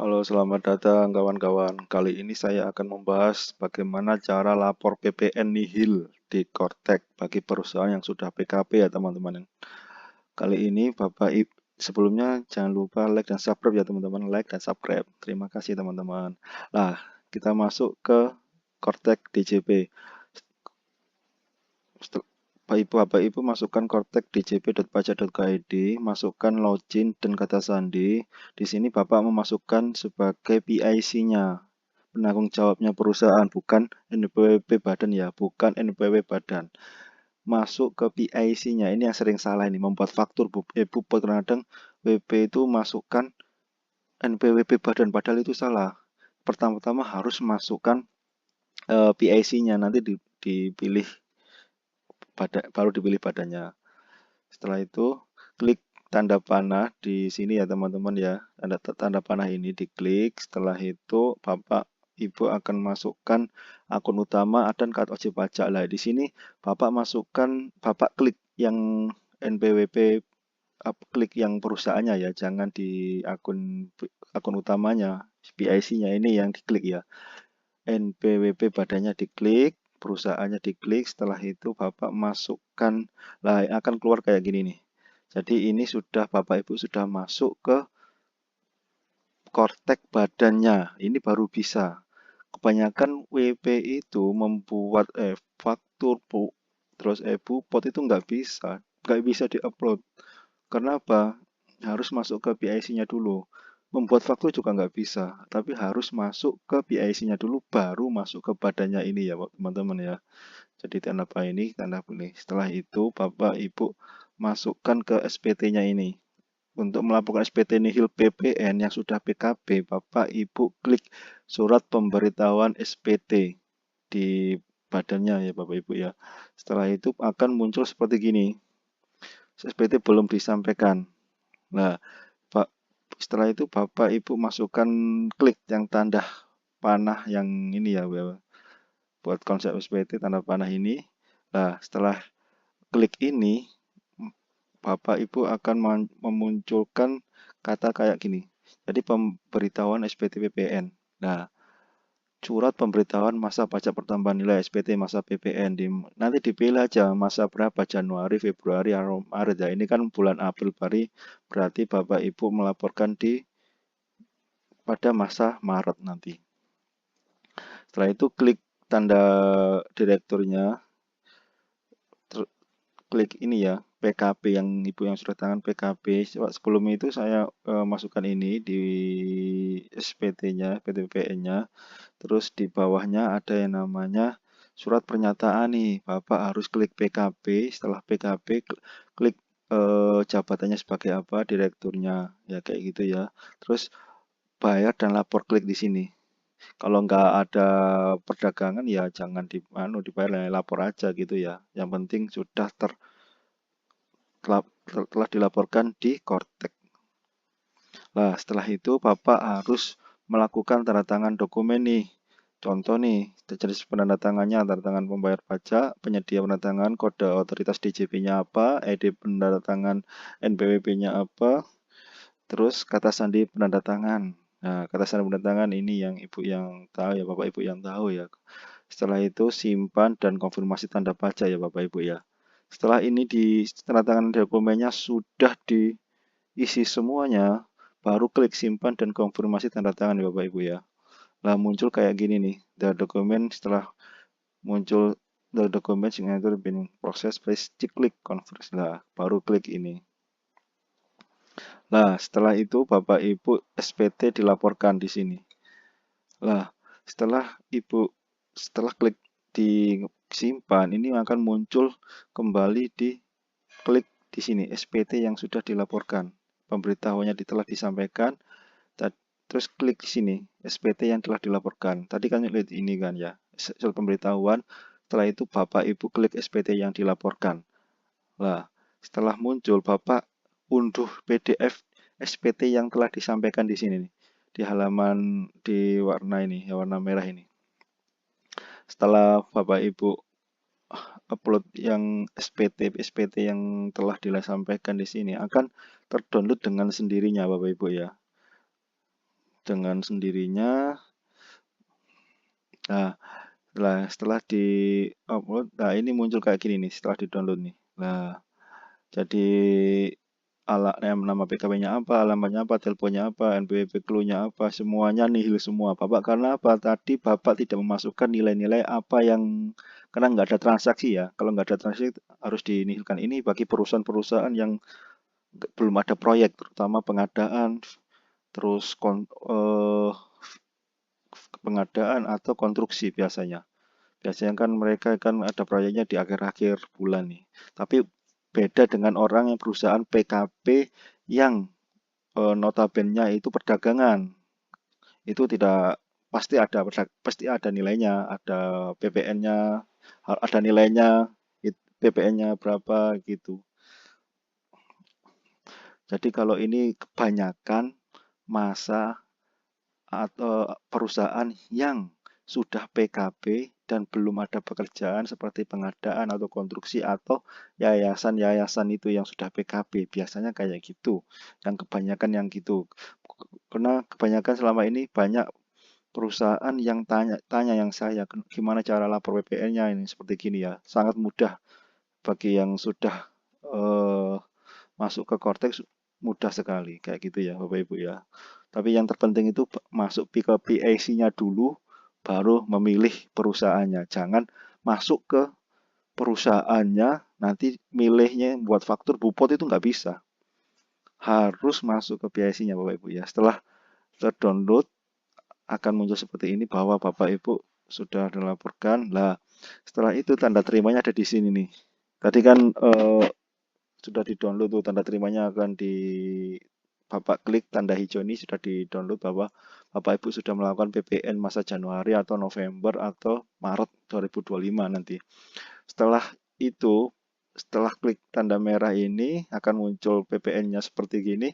Halo, selamat datang kawan-kawan. Kali ini saya akan membahas bagaimana cara lapor PPN nihil di Kortek bagi perusahaan yang sudah PKP ya teman-teman. Kali ini sebelumnya jangan lupa like dan subscribe ya teman-teman. Like dan subscribe. Terima kasih teman-teman. Nah, kita masuk ke Kortek DJP. Bapak Ibu masukkan Kortek djp.pajak.go.id, masukkan login dan kata sandi. Di sini Bapak memasukkan sebagai PIC-nya, penanggung jawabnya perusahaan, bukan NPWP badan ya, bukan NPW badan. Masuk ke PIC-nya. Ini yang sering salah ini, membuat faktur bupot kadang WP itu masukkan NPWP badan, padahal itu salah. Pertama-tama harus masukkan PIC-nya, nanti dipilih baru dipilih badannya. Setelah itu klik tanda panah di sini ya teman-teman ya. Tanda panah ini diklik. Setelah itu Bapak Ibu akan masukkan akun utama dan kartu wajib pajak. Lah di sini Bapak klik yang NPWP, klik yang perusahaannya ya, jangan di akun utamanya. PIC-nya ini yang diklik ya. NPWP badannya diklik, perusahaannya diklik, setelah itu Bapak masukkan, lah akan keluar kayak gini nih. Jadi ini sudah Bapak Ibu sudah masuk ke Kortek badannya, ini baru bisa. Kebanyakan WP itu membuat faktur, terus bupot itu nggak bisa diupload. Kenapa? Harus masuk ke PIC-nya dulu. Membuat faktur juga nggak bisa, tapi harus masuk ke PIC-nya dulu, baru masuk ke badannya ini ya teman-teman ya. Jadi tanda apa ini, tanda pilih. Setelah itu Bapak Ibu masukkan ke SPT-nya ini. Untuk melaporkan SPT nihil PPN yang sudah PKB, Bapak Ibu klik surat pemberitahuan SPT di badannya ya Bapak Ibu ya. Setelah itu akan muncul seperti gini. SPT belum disampaikan. Nah, Pak, setelah itu Bapak Ibu masukkan klik yang tanda panah yang ini ya, buat konsep SPT tanda panah ini. Nah, setelah klik ini, Bapak Ibu akan memunculkan kata kayak gini. Jadi pemberitahuan SPT PPN. Nah, surat pemberitahuan masa pajak pertambahan nilai SPT masa PPN nanti dipilih aja masa berapa, Januari, Februari, atau Maret ya. Ini kan bulan April, berarti Bapak Ibu melaporkan pada masa Maret nanti. Setelah itu klik tanda direkturnya, klik ini ya, PKP yang Ibu yang sudah tangan PKP. Sebelum itu saya masukkan ini di SPT-nya, PTPN-nya. Terus di bawahnya ada yang namanya surat pernyataan nih. Bapak harus klik PKP. Setelah PKP klik jabatannya sebagai apa, direkturnya. Ya kayak gitu ya. Terus bayar dan lapor, klik di sini. Kalau nggak ada perdagangan ya jangan dibayar, ya lapor aja gitu ya. Yang penting sudah telah dilaporkan di Kortek. Nah, setelah itu Bapak harus melakukan tanda tangan dokumen nih. Contoh nih, jenis penandatangannya tanda tangan pembayar pajak, penyedia penandatangan, kode otoritas DJP-nya apa, ID penandatangan NPWP-nya apa, terus kata sandi penandatangan. Nah, kata sandi penandatangan ini yang Ibu yang tahu ya, Bapak Ibu yang tahu ya. Setelah itu simpan dan konfirmasi tanda pajak ya Bapak Ibu ya. Setelah ini di tanda tangan dokumennya sudah diisi semuanya, baru klik simpan dan konfirmasi tanda tangan ya Bapak Ibu ya. Lah muncul kayak gini nih, the document. Setelah muncul the document signature being process, please klik converse. Lah baru klik ini. Lah setelah itu Bapak Ibu SPT dilaporkan di sini. Lah setelah klik di simpan, ini akan muncul kembali di klik di sini SPT yang sudah dilaporkan. Pemberitahuannya telah disampaikan. Terus klik di sini SPT yang telah dilaporkan. Tadi kan lihat ini kan ya, surat pemberitahuan. Setelah itu Bapak Ibu klik SPT yang dilaporkan. Nah, setelah muncul Bapak unduh PDF SPT yang telah disampaikan di sini nih. Di halaman di warna ini, ya warna merah ini. Setelah Bapak Ibu upload yang SPT yang telah disampaikan di sini akan terdownload dengan sendirinya Bapak Ibu ya. dengan sendirinya. Nah, setelah di-upload, nah ini muncul kayak gini nih setelah di-download nih. Nah, jadi nama PKW-nya apa, alamatnya apa, teleponnya apa, NPWP clue-nya apa, semuanya nihil semua. Bapak karena apa? Tadi Bapak tidak memasukkan nilai-nilai apa yang karena nggak ada transaksi ya. Kalau nggak ada transaksi harus dinihilkan. Ini bagi perusahaan-perusahaan yang belum ada proyek, terutama pengadaan, terus pengadaan atau konstruksi biasanya. Biasanya kan mereka kan ada proyeknya di akhir-akhir bulan nih. Tapi beda dengan orang yang perusahaan PKP yang notabene itu perdagangan. Itu tidak pasti ada nilainya, ada PPN-nya, ada nilainya, PPN-nya berapa gitu. Jadi kalau ini kebanyakan masa atau perusahaan yang sudah PKB dan belum ada pekerjaan seperti pengadaan atau konstruksi atau yayasan-yayasan itu yang sudah PKB biasanya kayak gitu. Yang kebanyakan yang gitu. Karena kebanyakan selama ini banyak perusahaan yang tanya yang saya gimana cara lapor PPN-nya ini seperti gini ya. Sangat mudah bagi yang sudah eh, masuk ke Cortex mudah sekali kayak gitu ya Bapak Ibu ya. Tapi yang terpenting itu masuk ke PAC-nya dulu, baru memilih perusahaannya. Jangan masuk ke perusahaannya, nanti milihnya buat faktur Bupot itu nggak bisa. Harus masuk ke PAC-nya Bapak Ibu ya. Setelah terdownload, akan muncul seperti ini bahwa Bapak Ibu sudah dilaporkan. Lah, setelah itu tanda terimanya ada di sini nih. Tadi kan sudah di-download tuh tanda terimanya akan di Bapak klik tanda hijau ini sudah di-download bahwa Bapak Ibu sudah melakukan PPN masa Januari atau November atau Maret 2025 nanti. Setelah itu, setelah klik tanda merah ini akan muncul PPN-nya seperti gini.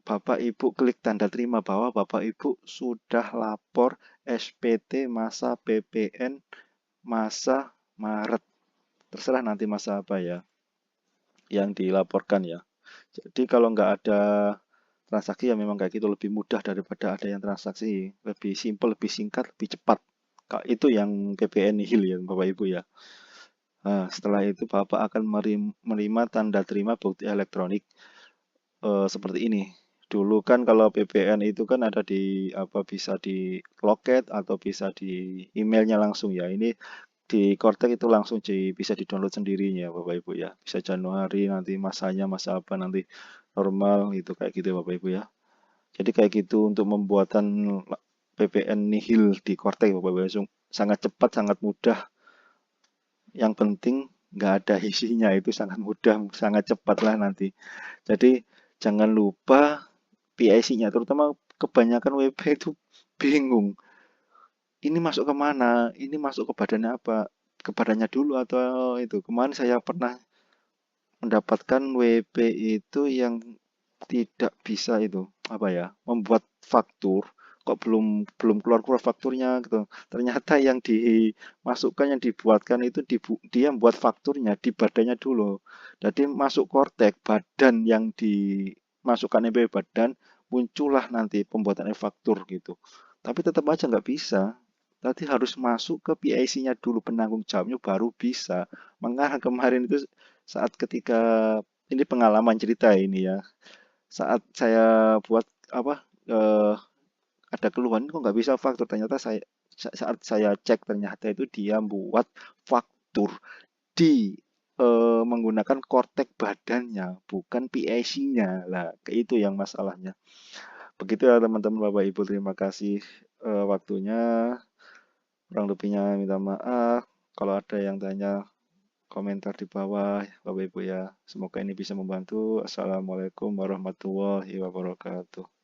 Bapak Ibu klik tanda terima bahwa Bapak Ibu sudah lapor SPT masa PPN masa Maret. Terserah nanti masa apa ya yang dilaporkan ya. Jadi kalau nggak ada transaksi ya memang kayak gitu lebih mudah daripada ada yang transaksi. Lebih simpel, lebih singkat, lebih cepat. Itu yang PPN nihil ya Bapak Ibu ya. Nah, setelah itu Bapak akan menerima tanda terima bukti elektronik seperti ini. Dulu kan kalau PPN itu kan ada di apa bisa di loket atau bisa di emailnya langsung ya. Ini di Cortex itu langsung bisa di-download sendirinya Bapak Ibu ya. Bisa Januari nanti masanya masa apa nanti normal itu kayak gitu ya Bapak Ibu ya. Jadi kayak gitu untuk pembuatan PPN nihil di Cortex Bapak Ibu. Sangat cepat, sangat mudah. Yang penting nggak ada isinya itu sangat mudah, sangat cepat lah nanti. Jadi jangan lupa PIC-nya, terutama kebanyakan WP itu bingung. Ini masuk ke mana? Ini masuk ke badannya apa? Ke badannya dulu atau itu? Kemarin saya pernah mendapatkan WP itu yang tidak bisa itu apa ya membuat faktur kok belum belum keluar keluar fakturnya gitu ternyata yang dimasukkan yang dibuatkan itu dia buat fakturnya di badannya dulu jadi masuk kortek badan yang dimasukkan NPW badan muncullah nanti pembuatan faktur gitu tapi tetap aja nggak bisa tadi harus masuk ke PIC-nya dulu penanggung jawabnya baru bisa makanya kemarin itu saat ketika ini pengalaman cerita ini ya saat saya buat apa ada keluhan kok nggak bisa faktur ternyata saat saya cek ternyata itu dia buat faktur di menggunakan kortek badannya bukan PIC-nya lah itu yang masalahnya begitu ya teman-teman Bapak Ibu terima kasih waktunya kurang lebihnya minta maaf kalau ada yang tanya komentar di bawah Bapak Ibu ya semoga ini bisa membantu Assalamualaikum warahmatullahi wabarakatuh